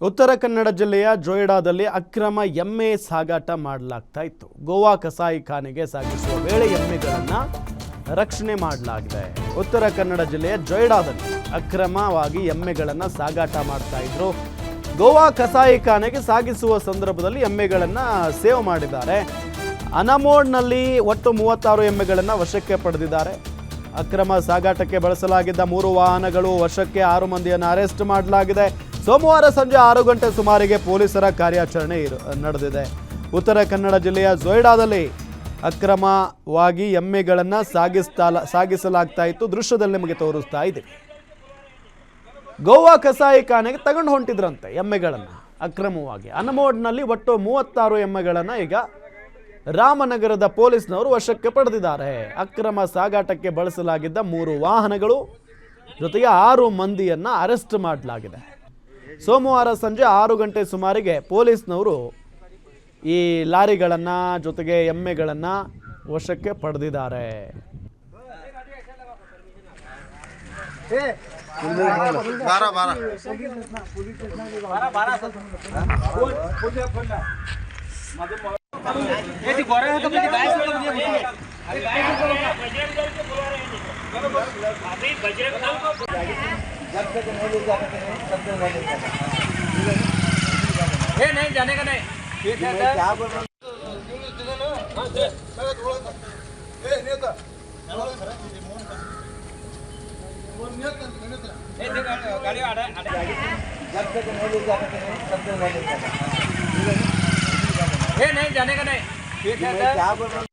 ಉತ್ತರ ಕನ್ನಡ ಜಿಲ್ಲೆಯ ಜೊಯ್ಡಾದಲ್ಲಿ ಅಕ್ರಮ ಎಮ್ಮೆ ಸಾಗಾಟ ಮಾಡಲಾಗ್ತಾ ಇತ್ತು. ಗೋವಾ ಕಸಾಯಿಖಾನೆಗೆ ಸಾಗಿಸುವ ವೇಳೆ ಎಮ್ಮೆಗಳನ್ನು ರಕ್ಷಣೆ ಮಾಡಲಾಗಿದೆ. ಉತ್ತರ ಕನ್ನಡ ಜಿಲ್ಲೆಯ ಜೊಯ್ಡಾದಲ್ಲಿ ಅಕ್ರಮವಾಗಿ ಎಮ್ಮೆಗಳನ್ನು ಸಾಗಾಟ ಮಾಡ್ತಾ ಇದ್ರು. ಗೋವಾ ಕಸಾಯಿಖಾನೆಗೆ ಸಾಗಿಸುವ ಸಂದರ್ಭದಲ್ಲಿ ಎಮ್ಮೆಗಳನ್ನು ಸೇವ್ ಮಾಡಿದ್ದಾರೆ. ಅನಮೋಡ್ನಲ್ಲಿ ಒಟ್ಟು 36 ಎಮ್ಮೆಗಳನ್ನು ವಶಕ್ಕೆ ಪಡೆದಿದ್ದಾರೆ. ಅಕ್ರಮ ಸಾಗಾಟಕ್ಕೆ ಬಳಸಲಾಗಿದ್ದ 3 ವಾಹನಗಳು ವಶಕ್ಕೆ 6 ಮಂದಿಯನ್ನು ಅರೆಸ್ಟ್ ಮಾಡಲಾಗಿದೆ. ಸೋಮವಾರ ಸಂಜೆ 6 ಗಂಟೆ ಸುಮಾರಿಗೆ ಪೊಲೀಸರ ಕಾರ್ಯಾಚರಣೆ ನಡೆದಿದೆ. ಉತ್ತರ ಕನ್ನಡ ಜಿಲ್ಲೆಯ ಜೊಯ್ಡಾದಲ್ಲಿ ಅಕ್ರಮವಾಗಿ ಎಮ್ಮೆಗಳನ್ನು ಸಾಗಿಸಲಾಗ್ತಾ ಇತ್ತು. ದೃಶ್ಯದಲ್ಲಿ ನಿಮಗೆ ತೋರಿಸ್ತಾ ಇದ್ದೀವಿ. ಗೋವಾ ಕಸಾಯಿಖಾನೆಗೆ ತಗೊಂಡು ಹೊಂಟಿದ್ರಂತೆ ಎಮ್ಮೆಗಳನ್ನು ಅಕ್ರಮವಾಗಿ. ಅನಮೋಡ್ನಲ್ಲಿ ಒಟ್ಟು 36 ಎಮ್ಮೆಗಳನ್ನು ಈಗ ರಾಮನಗರದ ಪೊಲೀಸ್ನವರು ವಶಕ್ಕೆ ಪಡೆದಿದ್ದಾರೆ. ಅಕ್ರಮ ಸಾಗಾಟಕ್ಕೆ ಬಳಸಲಾಗಿದ್ದ 3 ವಾಹನಗಳು ಜೊತೆಗೆ 6 ಮಂದಿಯನ್ನು ಅರೆಸ್ಟ್ ಮಾಡಲಾಗಿದೆ. ಸೋಮವಾರ ಸಂಜೆ 6 ಗಂಟೆ ಸುಮಾರಿಗೆ ಪೊಲೀಸ್ನವರು ಈ ಲಾರಿಗಳನ್ನು ಜೊತೆಗೆ ಎಮ್ಮೆಗಳನ್ನು ವಶಕ್ಕೆ ಪಡೆದಿದ್ದಾರೆ. नहीं जाने का नहीं ठीक है क्या बोल रहे नहीं जाने का नहीं ठीक है क्या बोल रहे